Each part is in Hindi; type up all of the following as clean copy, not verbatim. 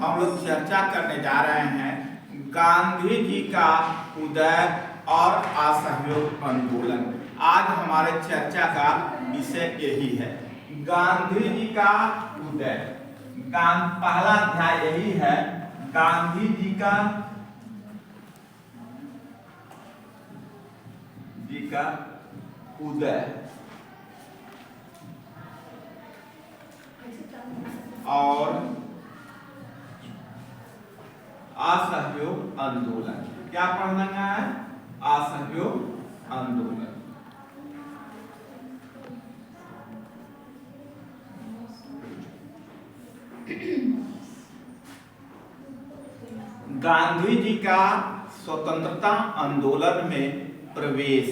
हम लोग चर्चा करने जा रहे हैं गांधी जी का उदय और असहयोग आंदोलन। आज हमारे चर्चा का विषय यही है, गांधी जी का उदय। पहला अध्याय यही है, गांधी जी का उदय और असहयोग आंदोलन। क्या पढ़ना है? असहयोग आंदोलन। गांधी जी का स्वतंत्रता आंदोलन में प्रवेश।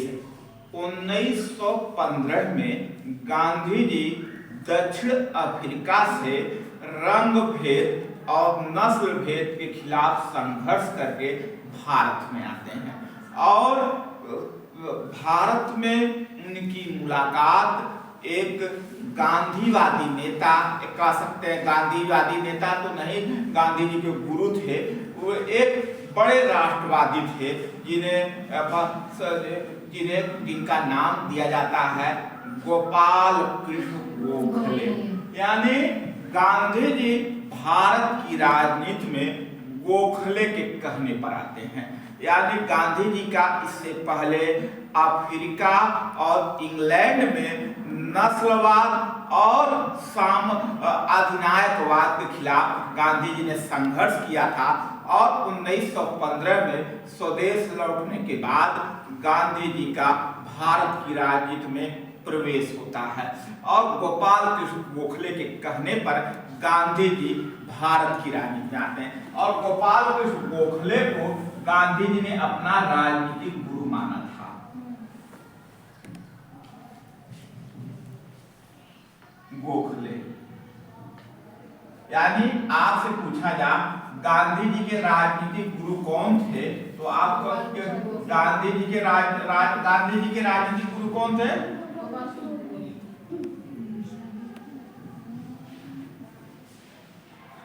1915 में गांधी जी दक्षिण अफ्रीका से रंग भेद और नस्ल भेद के खिलाफ संघर्ष करके भारत में आते हैं और भारत में उनकी मुलाकात एक गांधीवादी नेता, कह सकते हैं गांधीवादी नेता तो नहीं, गांधी जी के गुरु थे, वो एक बड़े राष्ट्रवादी थे जिनका नाम दिया जाता है गोपाल कृष्ण गोखले। यानी गांधी जी भारत की राजनीति में गोखले के कहने पर आते हैं। यानी गांधी जी का इससे पहले अफ्रीका और इंग्लैंड में नस्लवाद और अधिनायकवाद के खिलाफ गांधी जी ने संघर्ष किया था और 1915 में स्वदेश लौटने के बाद गांधी जी का भारत की राजनीति में प्रवेश होता है और गोपाल कृष्ण गोखले के कहने पर गांधी जी भारत की राजनीति में आते हैं और गोपाल कृष्ण गोखले को गांधी जी ने अपना राजनीतिक गुरु माना था। गोखले यानी आपसे पूछा जा गांधी जी के राजनीतिक गुरु कौन थे, तो आप गांधी जी के राजनीतिक गुरु कौन थे?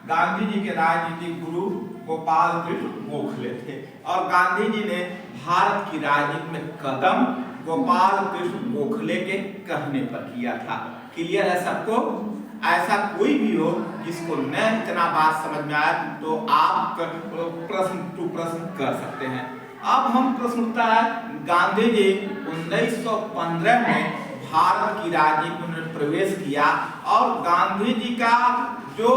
गांधी जी के राजनीतिक गुरु गोपाल कृष्ण गोखले थे और गांधी जी ने भारत की राजनीति में कदम गोपाल कृष्ण गोखले के कहने पर किया था। क्लियर है सबको? ऐसा कोई भी हो जिसको न इतना बात समझ में आए तो आप प्रश्न टू प्रश्न कर सकते हैं। अब हम प्रश्न उठता है, गांधी जी 1915 में भारत की राजनीति में प्रवेश किया और गांधी जी का जो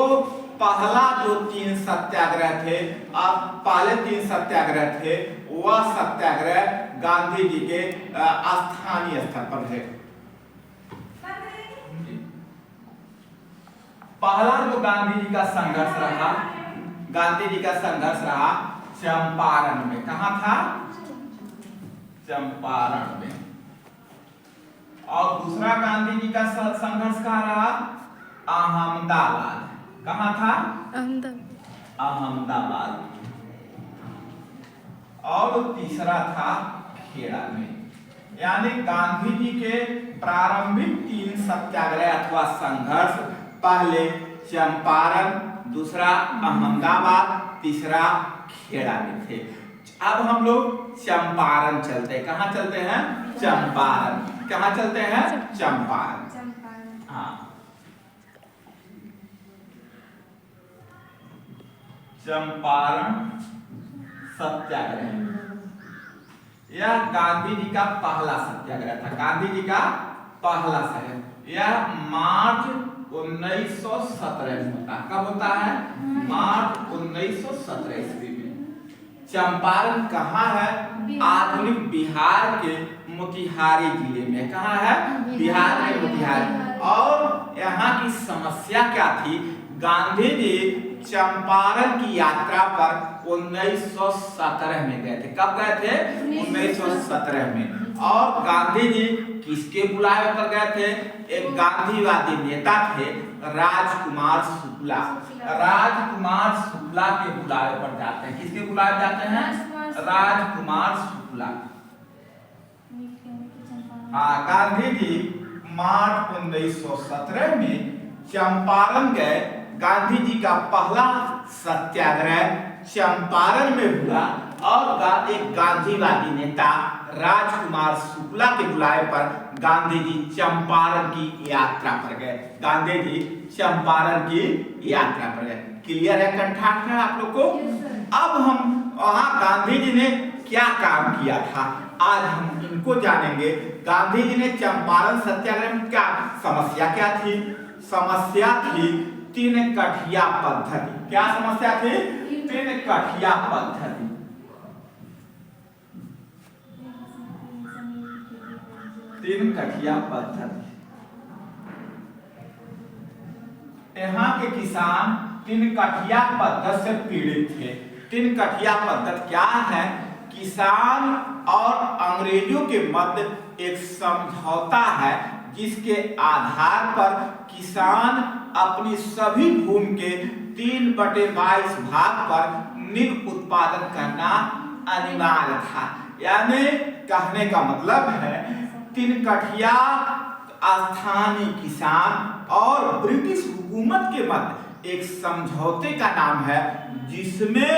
पहला जो 3 सत्याग्रह थे, अब पहले 3 सत्याग्रह थे, वह सत्याग्रह गांधी जी के स्थानीय स्तर पर थे। पहला जो गांधी जी का संघर्ष रहा चंपारण में। कहाँ था? चंपारण में। और दूसरा गांधी जी का संघर्ष कहाँ रहा? अहमदाबाद। कहाँ था? अहमदाबाद। और तीसरा था खेड़ा में। यानी गांधी जी के प्रारंभिक 3 सत्याग्रह अथवा संघर्ष, पहले चंपारण, दूसरा अहमदाबाद, तीसरा खेड़ा में थे। अब हम लोग चंपारण चलते हैं। कहाँ चलते हैं? चंपारण। कहाँ चलते हैं? चंपारण। हाँ, चंपारण सत्याग्रह यह गांधी जी का पहला सत्याग्रह था। गांधी जी का पहला सत्याग्रह यह मार्च 1917 में होता। कब होता है? मार्च 1917 ईस्वी में। चंपारण कहाँ है? आधुनिक बिहार के मोतिहारी जिले में। कहाँ है? बिहार के मोतिहारी। और यहाँ की समस्या क्या थी? गांधी जी चंपारण की यात्रा पर 1917 में गए थे। कब गए थे? 1917 में। और गांधी जी किसके बुलावे पर गए थे? एक गांधीवादी नेता थे, राजकुमार शुक्ला। राजकुमार शुक्ला के बुलावे पर जाते हैं। किसके बुलावे जाते हैं? राजकुमार शुक्ला। हाँ, गांधी जी मार्च 1917 में चंपारण गए गांधी जी का पहला सत्याग्रह चंपारण में हुआ और एक गांधीवादी नेता राजकुमार शुक्ला के बुलाए पर गांधी जी चंपारण की यात्रा पर गए। गांधी जी चंपारण की यात्रा पर गए। क्लियर है कंठाठ है आप लोग को? अब हम वहां गांधी जी ने क्या काम किया था आज हम इनको जानेंगे। गांधी जी ने चंपारण सत्याग्रह में क्या समस्या क्या थी? समस्या थी तीन कठिया पद्धति। क्या समस्या थी? तीन कठिया पद्धति। तीन कठिया पद्धति। यहाँ के किसान तीन कठिया पद्धति से पीड़ित थे। तीन कठिया पद्धति क्या है? किसान और अंग्रेजों के मध्य एक समझौता है जिसके आधार पर किसान अपनी सभी भूमि के 3/22 भाग पर नील उत्पादन करना अनिवार्य था। यानी कहने का मतलब है तीन कठिया स्थानीय किसान और ब्रिटिश हुकूमत के मध्य एक समझौते का नाम है जिसमें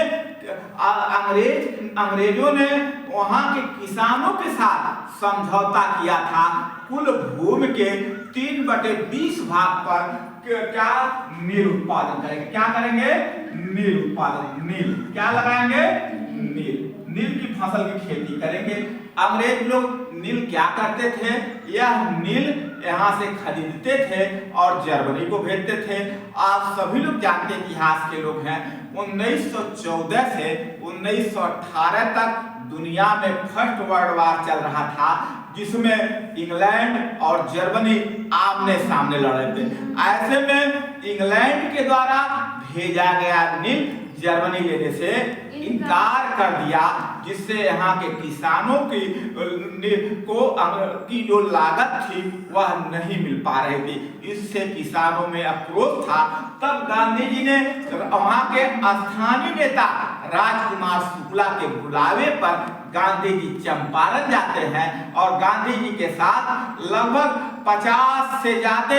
अंग्रेजों ने वहां के किसानों के साथ समझौता किया था। कुल भूमि के 3/20 भाग पर क्या नील उत्पादन करेंगे। क्या करेंगे? नील उत्पादन। नील क्या लगाएंगे? नील। नील की फसल की खेती करेंगे। अंग्रेज लोग नील क्या करते थे? यह नील यहाँ से खरीदते थे और जर्मनी को भेजते थे। आप सभी लोग जानते इतिहास के लोग हैं 1914 से 1918 तक दुनिया में फर्स्ट वर्ल्ड वार चल रहा था जिसमें इंग्लैंड और जर्मनी आमने सामने लड़े थे। ऐसे में इंग्लैंड के द्वारा भेजा गया नील जर्मनी लेने से इनकार कर दिया जिससे यहाँ के किसानों की जो लागत थी वह नहीं मिल पा रही थी। इससे किसानों में आक्रोश था। तब गांधी जी ने वहाँ के स्थानीय नेता राजकुमार शुक्ला के बुलावे पर गांधी जी चंपारण जाते हैं और गांधी जी के साथ लगभग 50 से ज्यादा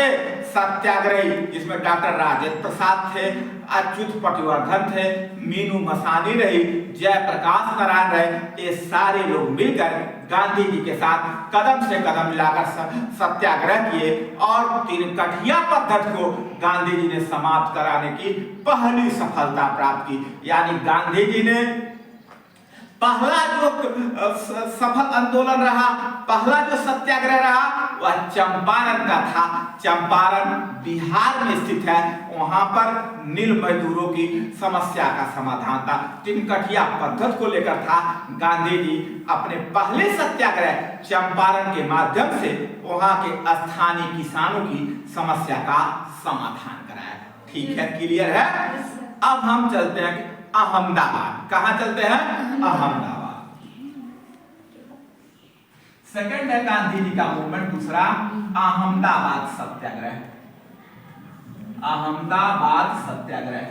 सत्याग्रही जिसमें डॉक्टर राजेंद्र प्रसाद थे, अच्युत पटवर्धन थे, मीनू मसानी रही, जयप्रकाश नारायण रहे। ये सारे लोग मिलकर गांधी जी के साथ कदम से कदम मिलाकर सत्याग्रह किए और तीन कठिया पद्धति को गांधी जी ने समाप्त कराने की पहली सफलता प्राप्त की। यानी गांधी जी ने पहला जो सफल आंदोलन रहा, पहला जो सत्याग्रह रहा वह चंपारण का था। चंपारण बिहार में स्थित है। वहां पर नील मजदूरों की समस्या का समाधान था। तीन कठिया पद्धति को लेकर था। गांधी जी अपने पहले सत्याग्रह चंपारण के माध्यम से वहां के स्थानीय किसानों की समस्या का समाधान कराया। ठीक है, क्लियर है? अब हम चलते हैं अहमदाबाद। कहां चलते हैं? अहमदाबाद। सेकंड है गांधी जी का मूवमेंट। दूसरा अहमदाबाद सत्याग्रह। अहमदाबाद सत्याग्रह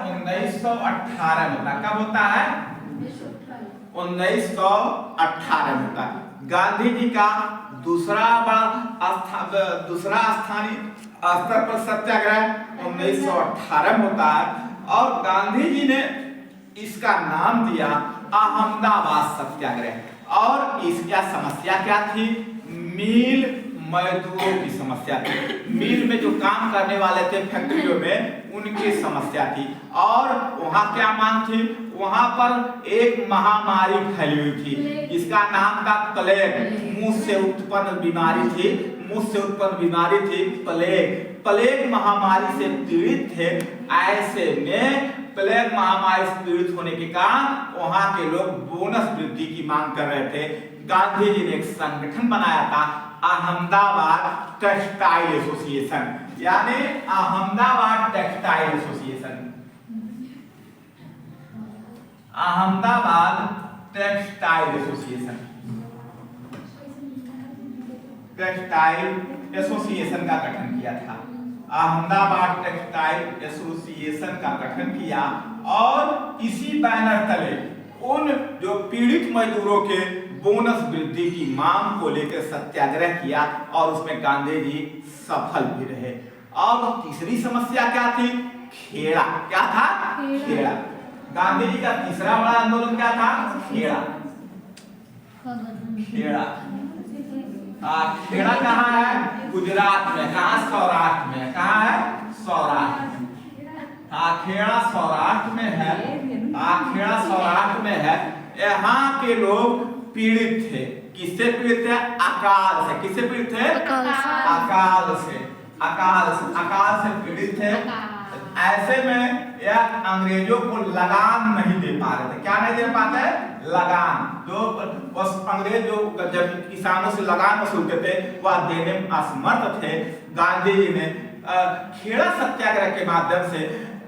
1918 में होता। कब होता है? 1918 में होता। गांधी जी का दूसरा स्थानीय स्तर पर सत्याग्रह 1918 में होता है और गांधी जी ने इसका नाम दिया अहमदाबाद सत्याग्रह। और इसका समस्या क्या थी? मिल मजदूरों की समस्या थी। मिल में जो काम करने वाले थे फैक्ट्रियों में उनकी समस्या थी। और वहां क्या मांग थी? वहां पर एक महामारी फैली हुई थी जिसका नाम था प्लेग। मुंह से उत्पन्न बीमारी थी। मुंह से उत्पन्न बीमारी थी प्लेग। प्लेग महामारी से पीड़ित थे। ऐसे में प्लेग महामारी से पीड़ित होने के कारण वहां के लोग बोनस वृद्धि की मांग कर रहे थे। गांधी जी ने एक संगठन बनाया था अहमदाबाद टेक्सटाइल एसोसिएशन। यानी Ahmedabad textile association. Ahmedabad textile association. Textile association का गठन किया था। अहमदाबाद टेक्सटाइल एसोसिएशन का गठन किया और इसी बैनर तले उन जो पीड़ित मजदूरों के बोनस वृद्धि की मांग को लेकर सत्याग्रह किया और उसमें गांधी जी सफल भी रहे। और तीसरी समस्या क्या थी? खेड़ा। क्या था? खेड़ा। गांधी जी का तीसरा बड़ा आंदोलन क्या था? खेड़ा। खेड़ा। खेड़ा कहाँ है? गुजरात में। कहाँ? सौराष्ट्र में। कहाँ है? सौराष्ट्र में। खेड़ा सौराष्ट्र में है। खेड़ा सौराष्ट्र में है। यहाँ के लोग पीड़ित थे। किससे पीड़ित थे? अकाल से। किससे पीड़ित थे? अकाल से। अकाल से पीड़ित थे। ऐसे में यह अंग्रेजों को लगान नहीं दे पा रहे थे। क्या नहीं दे पाते? लगान। जो अंग्रेज जो जब किसानों से लगान वसूलते थे वह देने में असमर्थ थे। गांधी जी ने खेड़ा सत्याग्रह के माध्यम से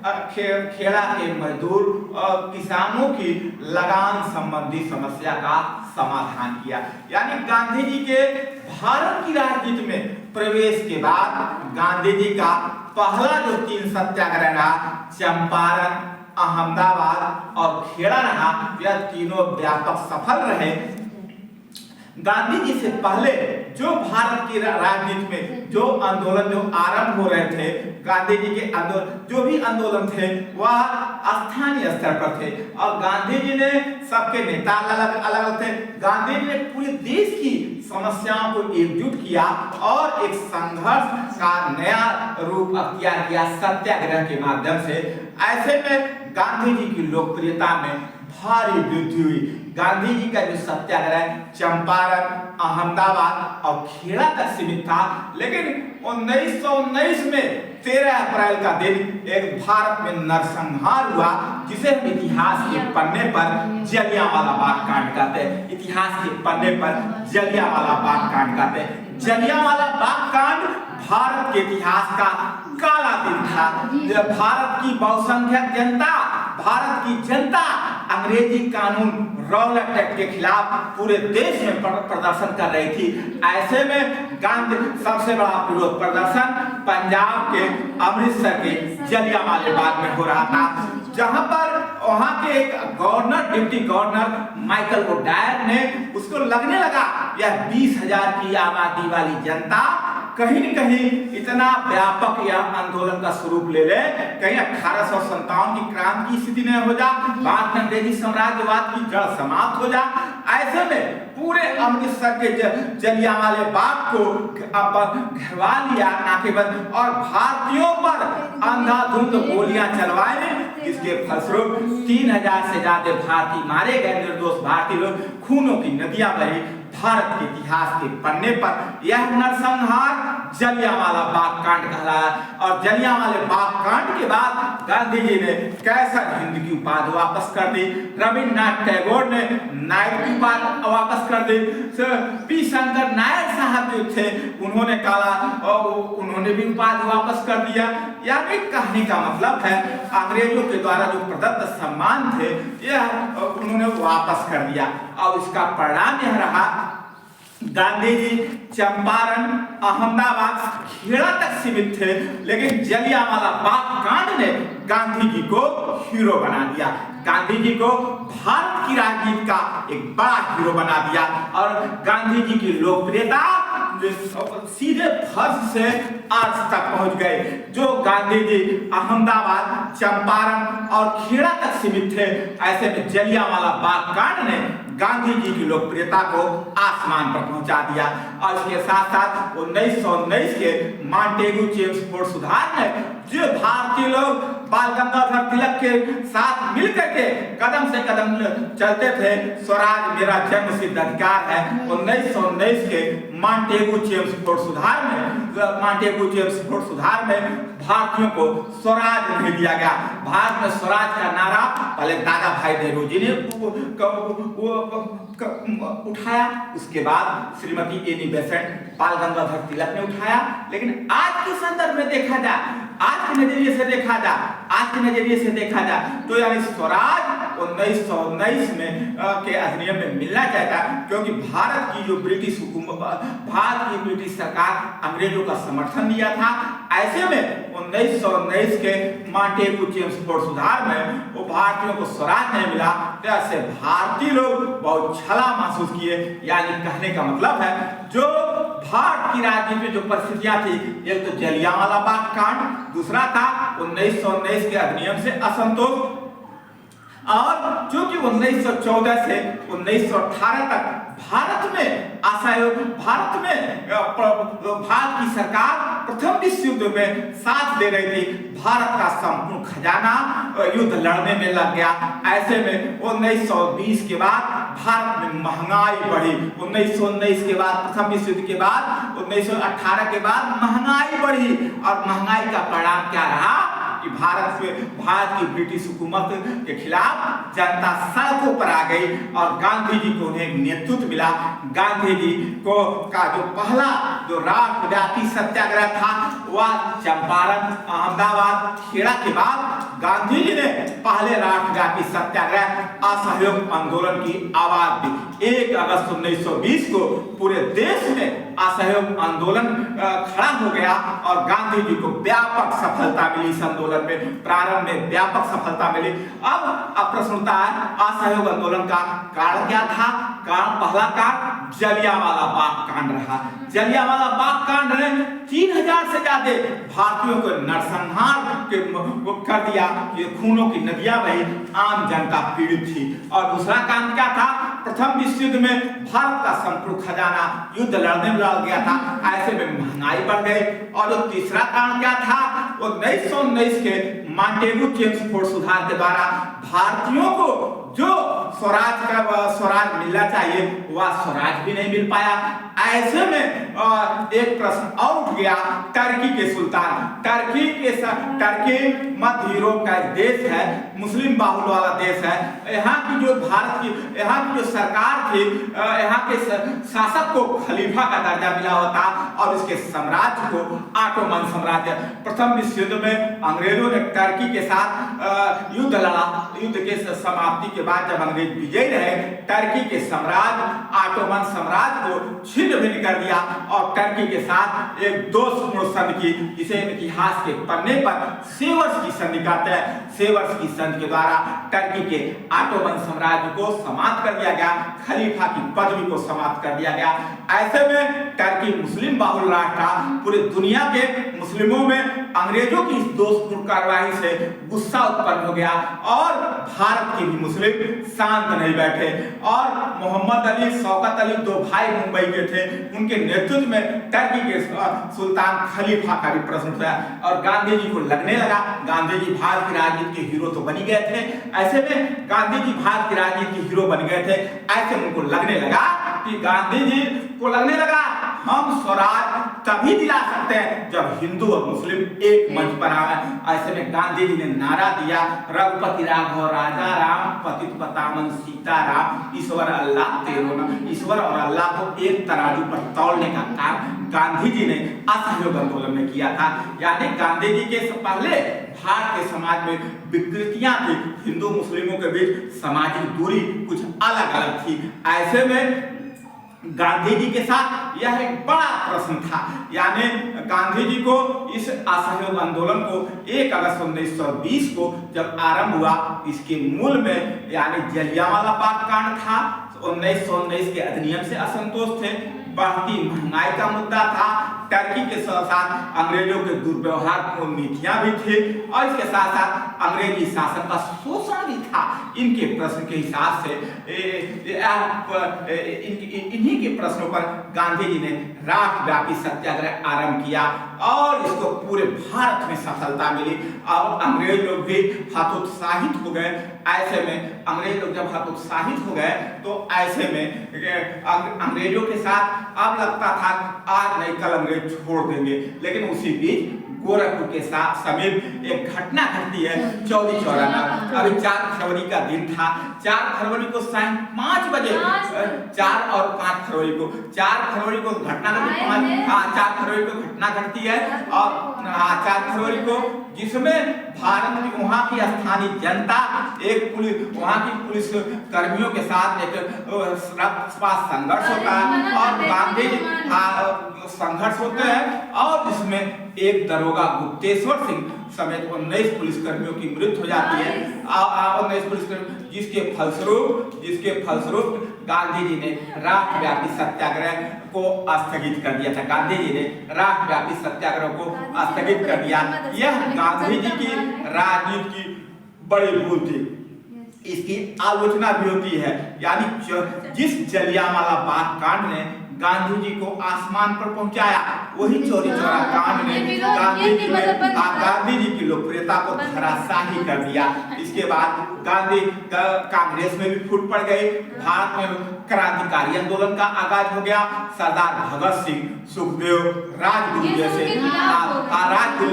खेड़ा के मजदूर और किसानों की लगान संबंधी समस्या का समाधान किया। यानी गांधी जी के भारत की राजनीति में प्रवेश के बाद गांधी जी का पहला जो 3 सत्याग्रह रहा, चंपारण, अहमदाबाद और खेड़ा रहा, यह तीनों व्यापक सफल रहे। गांधी जी से पहले जो भारत की राजनीति में जो आंदोलन जो आरंभ हो रहे थे, गांधी जी के आंदोलन जो भी आंदोलन थे वह स्थानीय स्तर पर थे और गांधी जी ने सबके नेता अलग अलग थे। गांधी जी ने पूरे देश की समस्याओं को एकजुट किया और एक संघर्ष का नया रूप अख्तियार किया सत्याग्रह के माध्यम से। ऐसे में गांधी जी की लोकप्रियता में भारी वृद्धि हुई। गांधी जी का जो सत्याग्रह चंपारण, अहमदाबाद और खेड़ा तक सीमित था, लेकिन 1919 में 13 अप्रैल का दिन एक भारत में नरसंहार हुआ जिसे हम इतिहास के पन्ने पर जलियांवाला बाग कांड कहते हैं। इतिहास के पन्ने पर जलियांवाला बाग कांड कहते हैं। जलियांवाला बाग कांड भारत के इतिहास का काला दिन था। भारत की बहुसंख्यक जनता, भारत की जनता अंग्रेजी कानून रॉलेट एक्ट के खिलाफ पूरे देश में प्रदर्शन कर रही थी। ऐसे में गांधी सबसे बड़ा विरोध प्रदर्शन पंजाब के अमृतसर के जलियांवाला बाग में हो रहा था, जहां पर वहां के एक governor, deputy governor Michael O'Dwyer ने उसको लगने लगा यह 20,000 की आबादी वाली जनता कहीं न कहीं इतना व्यापक यह आंदोलन का स्वरूप ले ले, कहीं 1857 की क्रांति की स्थिति न हो जा, बाद में अंग्रेजी साम्राज्यवाद की जड़ समाप्त हो जा। ऐसे में पूरे अमृतसर के जलियांवाला बाग को घेरवा लिया नाकेबंद और भारतीयों पर अंधाधुंध गोलियां चलवाई, जिसके फलस्वरूप 3,000 से ज्यादा भारतीय मारे गए, निर्दोष भारतीय लोग, खूनों की नदियां बही। भारत के इतिहास के पन्ने पर यह नरसंहार जलियांवाला बाग कांड कहलाया और जलियांवाला बाग कांड के बाद गांधी जी ने कैसर हिंद की उपाधि वापस कर दी, रविन्द्रनाथ टैगोर ने नायक की उपाधि वापस कर दी, पी शंकर नायक साहब जो थे उन्होंने काला और उन्होंने भी उपाधि वापस कर दिया। यानी कहने का मतलब है अंग्रेजों के द्वारा जो प्रदत्त सम्मान थे यह उन्होंने वापस कर दिया और इसका परिणाम यह रहा गांधी जी चंपारण, अहमदाबाद, खेड़ा तक सीमित थे, लेकिन जलियांवाला बाग कांड ने गांधी जी को हीरो बना दिया। गांधी जी को भारत की राजनीति का एक बड़ा हीरो बना दिया और गांधी जी की लोकप्रियता सीधे फर्श से आज तक पहुंच गए। जो गांधी जी अहमदाबाद, चंपारण और खेड़ा तक सीमित थे, ऐसे में जलियांवाला बाग कांड ने गांधी जी की लोकप्रियता को आसमान पर पहुंचा दिया। और इसके साथ साथ 1919 के मॉन्टेगू चेम्सफोर्ड सुधार में जो भारतीय लोग बाल गंगाधर तिलक के साथ मिलकर के कदम से कदम चलते थे, स्वराज मेरा जन्मसिद्ध अधिकार है, 1919 के मॉन्टेगू चेम्सफोर्ड सुधार में भारतीयों को स्वराज नहीं दिया गया। भारत में स्वराज का नारा पहले दादा भाई नेहरू जी ने उठाया, उसके बाद श्रीमती एनी बेसेंट बाल गंगाधर तिलक ने उठाया। लेकिन आज के संदर्भ में देखा जाए, आज के नजरिए से देखा जाए तो यानी स्वराज 1919 में के अधिनियम में मिलना चाहता, क्योंकि भारत की जो ब्रिटिश हुकूमत, भारत की ब्रिटिश सरकार अंग्रेजों का समर्थन दिया था। ऐसे में 1919 के मॉन्टेगू चेम्सफोर्ड सुधार में वो भारतीयों को स्वराज नहीं मिला, तो ऐसे भारतीय लोग बहुत छला महसूस किए। यानी कहने का मतलब है जो भारत की राजनीति में जो परिस्थितियां थी, एक तो जलियांवाला बाग कांड, दूसरा था 1919 के अधिनियम से असंतोष, और चूंकि 1914 से 1918 तक भारत में असहयोग, भारत की सरकार प्रथम विश्व युद्ध में साथ दे रही थी, भारत का संपूर्ण खजाना युद्ध लड़ने में लग गया। ऐसे में 1920 के बाद भारत में महंगाई बढ़ी, 1919 के बाद प्रथम विश्व युद्ध के बाद 1918 के बाद महंगाई बढ़ी, और महंगाई का परिणाम क्या रहा कि भारत की ब्रिटिश हुकूमत के खिलाफ जनता सड़कों पर आ गई, और गांधी जी को उन्हें नेतृत्व मिला। गांधी जी को का जो पहला जो राष्ट्रव्यापी सत्याग्रह था वह चंपारण, अहमदाबाद, खेड़ा के बाद गांधी जी ने पहले राष्ट्रव्यापी सत्याग्रह असहयोग आंदोलन की आवाज दी। 1 अगस्त 1920 को पूरे देश में असहयोग आंदोलन खड़ा हो गया, और गांधी जी को व्यापक सफलता मिली इस आंदोलन में, प्रारंभ में व्यापक सफलता मिली। अब प्रश्न उठता है असहयोग आंदोलन का कारण क्या था? कारण पहला कारण जलियांवाला बाग कांड रहा। जलियांवाला बाग कांड ने 3000 से ज्यादा भारतीयों को नरसंहार कर दिया, ये खूनों की नदियां बही, आम जनता पीड़ित थी। और दूसरा कारण क्या था? प्रथम विश्व युद्ध में भारत का संपूर्ण खजाना युद्ध लड़ने में लग गया था, ऐसे में महंगाई बढ़ गई। और जो तीसरा कारण क्या था? 1919 के मॉन्टेगू चेम्सफोर्ड सुधार के द्वारा भारतीयों को जो स्वराज मिलना चाहिए वह स्वराज भी नहीं मिल पाया। ऐसे में एक प्रश्न और उठ गया, टर्की के सुल्तान, टर्की मध्य यूरोप का एक देश है, मुस्लिम बाहुल वाला देश है। यहाँ की जो सरकार थी, यहाँ के शासक को खलीफा का दर्जा मिला होता, और इसके साम्राज्य को ऑटोमन साम्राज्य। प्रथम विश्व युद्ध में अंग्रेजों ने टर्की के साथ युद्ध लड़ा। युद्ध के समाप्ति के बाद जब अंग्रेज विजयी रहे, टर्की के साम्राज्य ऑटोमन साम्राज्य को छिन्न भिन्न कर दिया, और टर्की के साथ एक दोषपूर्ण संधि की, जिसे इतिहास के पन्ने पर सेवर्स की संधि कहते हैं। सेवर्स की संधि के द्वारा टर्की के ऑटोमन साम्राज्य को समाप्त कर दिया गया, खलीफा की पदवी को समाप्त कर दिया गया। ऐसे में टर्की मुस्लिम बाहुल राष्ट्र था। पूरी दुनिया के मुस्लिमों में अंग्रेजों की इस दोषपूर्ण कार्रवाई से गुस्सा उत्पन्न हो गया, और भारत के भी मुस्लिम शांत नहीं बैठे। और मोहम्मद अली, शौकत अली, दो भाई मुंबई के थे, उनके नेतृत्व में टर्की के सुल्तान खलीफा का भी प्रश्न उठा, और गांधी जी को लगने लगा, गांधी जी भारत की राजनीति के हीरो तो बनी गए थे। ऐसे में गांधी जी भारत की राजनीति के हीरो बन गए थे। ऐसे में उनको लगने लगा कि गांधी जी को लगने लगा हम स्वराज तभी दिला सकते हैं जब हिंदू और मुस्लिम एक मंच पर आए। ऐसे में गांधी जी ने नारा दिया, रघुपति राघव राजा राम, पतित पतामन सीता राम, ईश्वर अल्लाह तेरो नाम। ईश्वर और अल्लाह को एक तराजू पर तौलने का काम गांधी जी ने असहयोग आंदोलन में किया था। यानी गांधी जी के पहले भारत के समाज में विकृतियां थी, हिंदू मुस्लिमों के बीच सामाजिक दूरी कुछ अलग अलग थी। ऐसे में गांधी जी के साथ यह एक बड़ा प्रश्न था। यानी गांधी जी को इस असहयोग आंदोलन को 1 अगस्त 1920 को जब आरंभ हुआ, इसके मूल में यानी जलियांवाला बाग कांड था, 1919 के अधिनियम से असंतोष थे, बढ़ती महंगाई का मुद्दा था, टर्की के साथ अंग्रेजों के दुर्व्यवहारपूर्ण नीतियां भी थी, और इसके साथ साथ अंग्रेजी शासन का शोषण भी था। इनके प्रश्न के हिसाब से इन्हीं के प्रश्नों पर गांधी जी ने राष्ट्रव्यापी सत्याग्रह आरंभ किया, और इसको पूरे भारत में सफलता मिली, और अंग्रेज लोग भी हतोत्साहित हो गए। ऐसे में अंग्रेज लोग जब हतोत्साहित हो गए तो ऐसे में अंग्रेजों के साथ अब लगता था आज नहीं कल अंग्रेज छोड़ देंगे। लेकिन उसी बीच गोरखपुर के साथ समीप एक घटना घटती है चौरी चौरा में। अभी 4 फरवरी का दिन था। 4 फरवरी को सायं 5 बजे 4 और 5 फरवरी को 4 फरवरी को घटना घटती है। 4 फरवरी को घटना घटती है और 4 फरवरी को जिसमें भारत की वहाँ की स्थानीय जनता एक पुलिस वहाँ की पुलिस कर्मियों के साथ एक संघर्ष होता है और गांधी संघर्ष होते हैं और इसमें एक दरोगा गुप्तेश्वर सिंह समेत 19 पुलिसकर्मियों की मृत्यु हो जाती है। 19 पुलिसकर्मी जिसके फलस्वरूप गांधी जी ने राष्ट्रव्यापी सत्याग्रह को स्थगित कर दिया था। गांधी जी ने राष्ट्रव्यापी सत्याग्रह को स्थगित कर दिया। यह गांधी जी की राजनीति की बड़ी भूल थी। इसकी आलोचना भी होती है। यानी जिस जलियांवाला बाग कांड ने गांधी जी को आसमान पर पहुंचाया, वही चौरी चौरा कांड ने गांधी जी की लोकप्रियता को धराशाही कर दिया। इसके बाद गांधी कांग्रेस में भी फूट पड़ गई। भारत में क्रांतिकारी आंदोलन का आगाज हो गया। सरदार भगत सिंह, सुखदेव, राजगुरु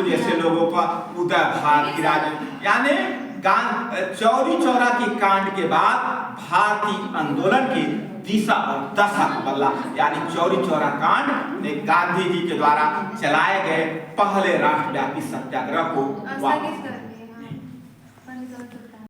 जैसे लोगों का उदय भारत की राजनीति। यानी चौरी चौरा की कांड के बाद भारतीय आंदोलन की दिशा और दशा को बदला। यानी चौरी चौरा कांड ने गांधी जी के द्वारा चलाए गए पहले राष्ट्रव्यापी सत्याग्रह को